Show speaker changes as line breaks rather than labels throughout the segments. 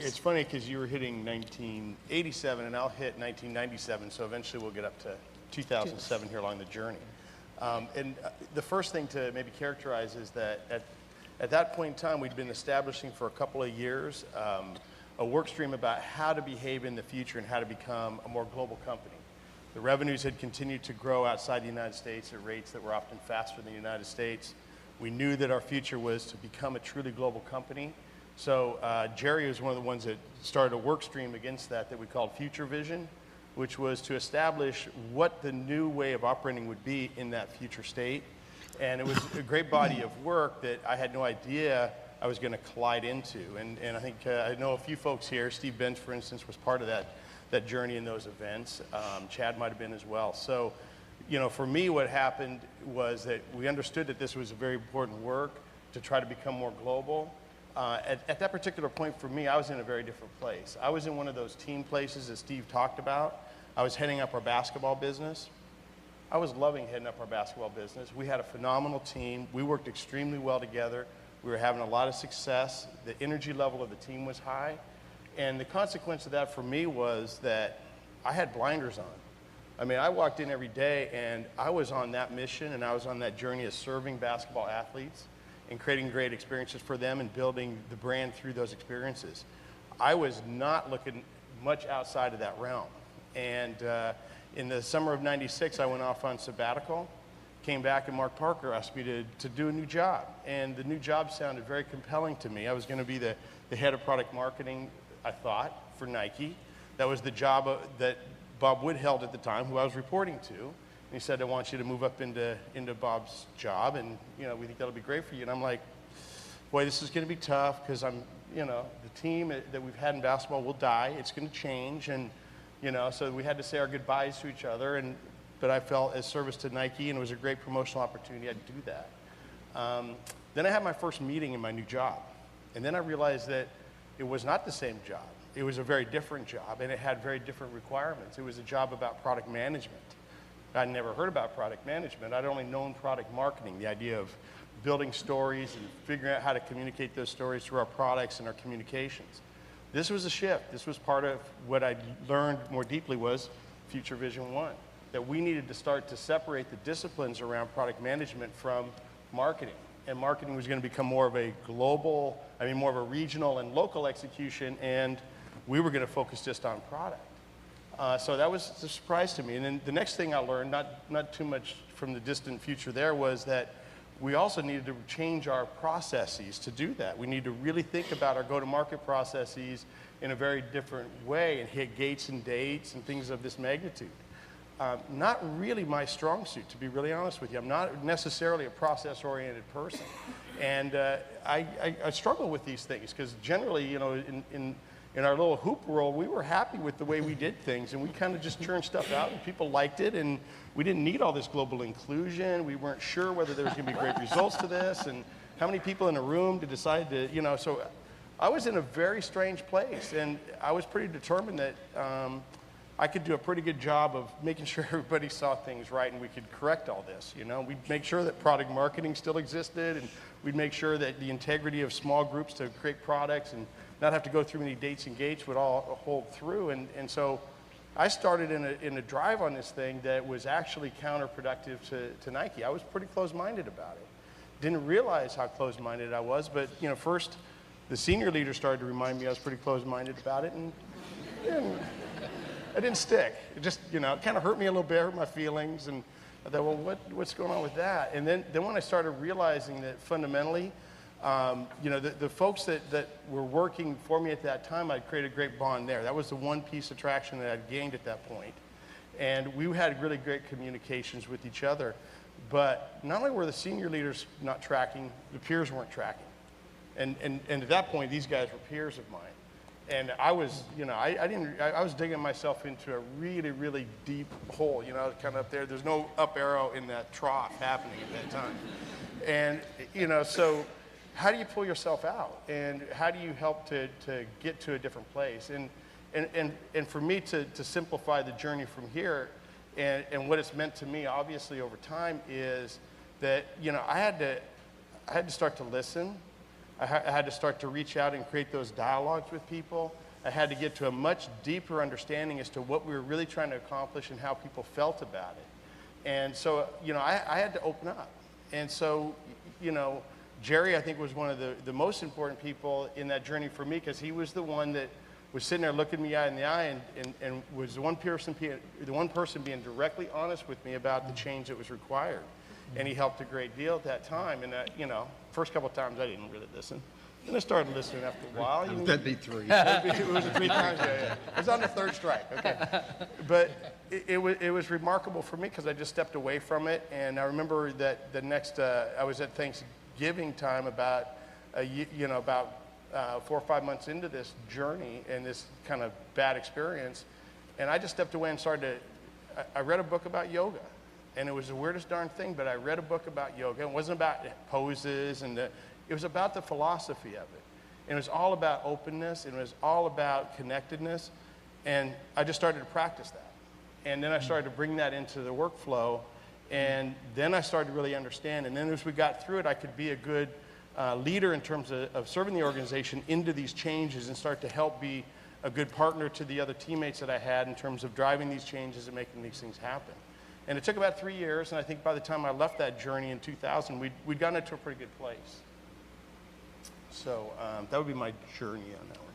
It's funny because you were hitting 1987 and I'll hit 1997, so eventually we'll get up to 2007 here along the journey. The first thing to maybe characterize is that at that point in time, we'd been establishing for a couple of years a work stream about how to behave in the future and how to become a more global company. The revenues had continued to grow outside the United States at rates that were often faster than the United States. We knew that our future was to become a truly global company. So Jerry was one of the ones that started a work stream against that we called Future Vision, which was to establish what the new way of operating would be in that future state. And it was a great body of work that I had no idea I was going to collide into. And I think I know a few folks here. Steve Bench, for instance, was part of that journey in those events. Chad might have been as well. So, you know, for me, what happened was that we understood that this was a very important work to try to become more global. At that particular point for me, I was in a very different place. I was in one of those team places that Steve talked about. I was heading up our basketball business. I was loving heading up our basketball business. We had a phenomenal team. We worked extremely well together. We were having a lot of success. The energy level of the team was high. And the consequence of that for me was that I had blinders on. I mean, I walked in every day and I was on that mission and I was on that journey of serving basketball athletes and creating great experiences for them and building the brand through those experiences. I was not looking much outside of that realm. And in the summer of '96, I went off on sabbatical, came back, and Mark Parker asked me to do a new job. And the new job sounded very compelling to me. I was going to be the head of product marketing, I thought, for Nike. That was the job that Bob Wood held at the time, who I was reporting to. And he said, I want you to move up into Bob's job, and you know, we think that'll be great for you. And I'm like, boy, this is going to be tough because the team that we've had in basketball will die. It's going to change, and so we had to say our goodbyes to each other. But I felt as service to Nike, and it was a great promotional opportunity. I'd do that. Then I had my first meeting in my new job, and then I realized that it was not the same job. It was a very different job, and it had very different requirements. It was a job about product management. I'd never heard about product management. I'd only known product marketing, the idea of building stories and figuring out how to communicate those stories through our products and our communications. This was a shift. This was part of what I learned more deeply was Future Vision 1, that we needed to start to separate the disciplines around product management from marketing. And marketing was going to become more of a global, more of a regional and local execution, and we were going to focus just on product. So that was a surprise to me. And then the next thing I learned, not too much from the distant future there, was that we also needed to change our processes to do that. We need to really think about our go-to-market processes in a very different way and hit gates and dates and things of this magnitude. Not really my strong suit, to be really honest with you. I'm not necessarily a process-oriented person. And I struggle with these things because generally, in our little hoop world, we were happy with the way we did things, and we kind of just churned stuff out, and people liked it, and we didn't need all this global inclusion. We weren't sure whether there was going to be great results to this, and how many people in a room to decide to, so I was in a very strange place, and I was pretty determined that I could do a pretty good job of making sure everybody saw things right, and we could correct all this. We'd make sure that product marketing still existed, and we'd make sure that the integrity of small groups to create products and not have to go through any dates and gates would all hold through. And so I started in a drive on this thing that was actually counterproductive to Nike. I was pretty closed-minded about it. Didn't realize how closed-minded I was, but first the senior leader started to remind me I was pretty closed-minded about it, and it didn't stick. It just, it kind of hurt me a little bit, hurt my feelings, and I thought, well, what's going on with that? And then when I started realizing that fundamentally, the folks that were working for me at that time, I'd created a great bond there. That was the one piece of traction that I'd gained at that point. And we had really great communications with each other. But not only were the senior leaders not tracking, the peers weren't tracking. And at that point, these guys were peers of mine. And I was, I was digging myself into a really, really deep hole, kind of up there. There's no up arrow in that trough happening at that time. And, so how do you pull yourself out? And how do you help to get to a different place? And for me to simplify the journey from here, and what it's meant to me, obviously, over time, is that, I had to start to listen. I had to start to reach out and create those dialogues with people. I had to get to a much deeper understanding as to what we were really trying to accomplish and how people felt about it. And so, you know, I had to open up. And so, you know, Jerry, I think, was one of the most important people in that journey for me, because he was the one that was sitting there looking me in the eye and was the one person being directly honest with me about the change that was required. And he helped a great deal at that time. And, you know, first couple of times I didn't really listen. Then I started listening after a while.
That'd be 3.
It was 3 times, yeah. It was on the 3rd strike, okay. But it was remarkable for me because I just stepped away from it. And I remember that the next, I was at Thanksgiving time about, about 4 or 5 months into this journey and this kind of bad experience. And I just stepped away and I read a book about yoga. And it was the weirdest darn thing, but I read a book about yoga. It wasn't about poses, it was about the philosophy of it. And it was all about openness, and it was all about connectedness. And I just started to practice that. And then I started to bring that into the workflow. And then I started to really understand. And then as we got through it, I could be a good leader in terms of serving the organization into these changes and start to help be a good partner to the other teammates that I had in terms of driving these changes and making these things happen. And it took about 3 years, and I think by the time I left that journey in 2000, we'd gotten it to a pretty good place. So that would be my journey on that one.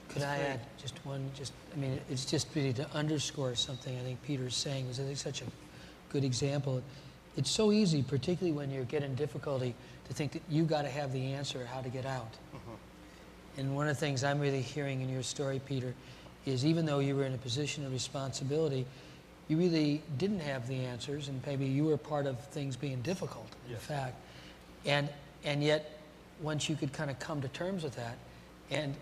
Could I add just one, it's just really to underscore something I think Peter's saying, because I think such a good example. It's so easy, particularly when you're getting difficulty, to think that you got to have the answer how to get out. And one of the things I'm really hearing in your story, Peter, is even though you were in a position of responsibility, you really didn't have the answers, and maybe you were part of things being difficult, in fact. And yet, once you could kind of come to terms with that, and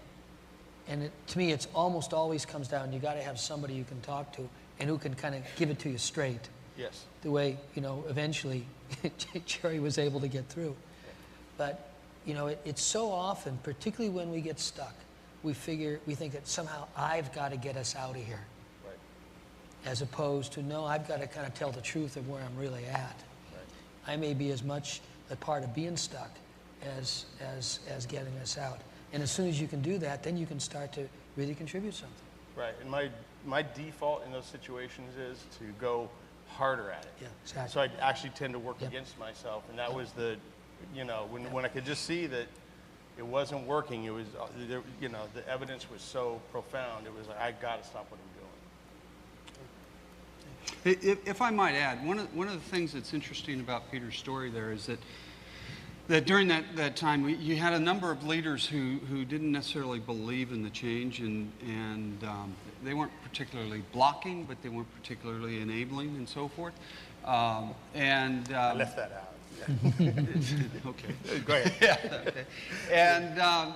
to me, it's almost always comes down, you got to have somebody you can talk to and who can kind of give it to you straight.
Yes.
The way, you know, eventually Jerry was able to get through. But, you know, it's so often, particularly when we get stuck, we think that somehow I've got to get us out of here. Right. As opposed to, no, I've got to kind of tell the truth of where I'm really at. Right. I may be as much a part of being stuck as getting us out. And as soon as you can do that, then you can start to really contribute something. Right,
and my default in those situations is to go harder at it.
Yeah, exactly.
So I actually tend to work against myself, and that was the, you know, when I could just see that it wasn't working, it was, you know, the evidence was so profound, it was like, I got to stop what I'm doing.
If I might add, one of the things that's interesting about Peter's story there is that during that time, you had a number of leaders who didn't necessarily believe in the change, and they weren't particularly blocking, but they weren't particularly enabling and so forth.
I left that out. Yeah.
Okay.
Go ahead.
Yeah, okay. And,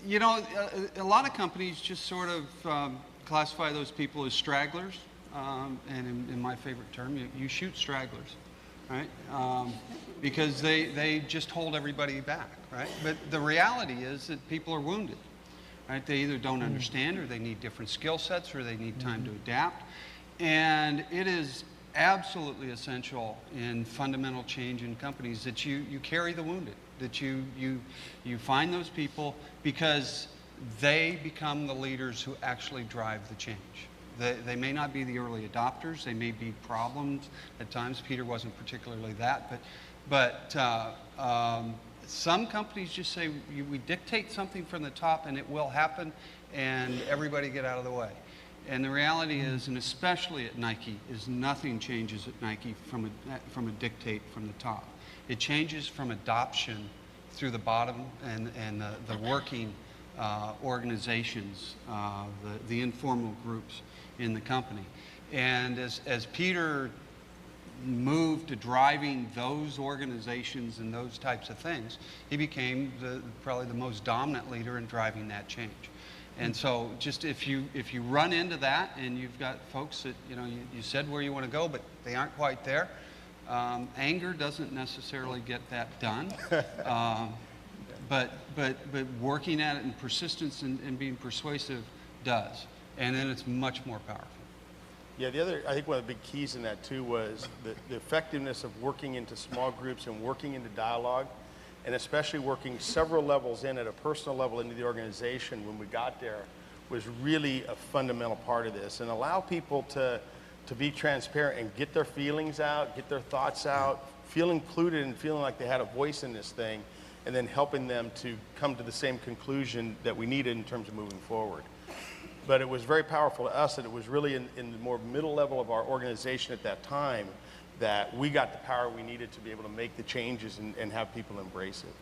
you know, a lot of companies just sort of classify those people as stragglers. And in my favorite term, you shoot stragglers, right? Because they just hold everybody back, right? But the reality is that people are wounded, right? They either don't understand, or they need different skill sets, or they need time to adapt. And it is absolutely essential in fundamental change in companies that you carry the wounded, that you find those people, because they become the leaders who actually drive the change. They may not be the early adopters. They may be problems at times. Peter wasn't particularly that, but some companies just say, we dictate something from the top and it will happen, and everybody get out of the way. And the reality is, and especially at Nike, is nothing changes at Nike from a dictate from the top. It changes from adoption through the bottom and the working organizations, the informal groups in the company. And as Peter moved to driving those organizations and those types of things, he became probably the most dominant leader in driving that change. And so just if you run into that and you've got folks that, you know, you said where you want to go, but they aren't quite there, anger doesn't necessarily get that done. But working at it and persistence and being persuasive does. And then it's much more powerful.
Yeah, I think one of the big keys in that too was the effectiveness of working into small groups and working into dialogue. and especially working several levels in at a personal level into the organization when we got there was really a fundamental part of this, and allow people to be transparent and get their feelings out, get their thoughts out, feel included and feeling like they had a voice in this thing, and then helping them to come to the same conclusion that we needed in terms of moving forward. But it was very powerful to us that it was really in the more middle level of our organization at that time that we got the power we needed to be able to make the changes and have people embrace it.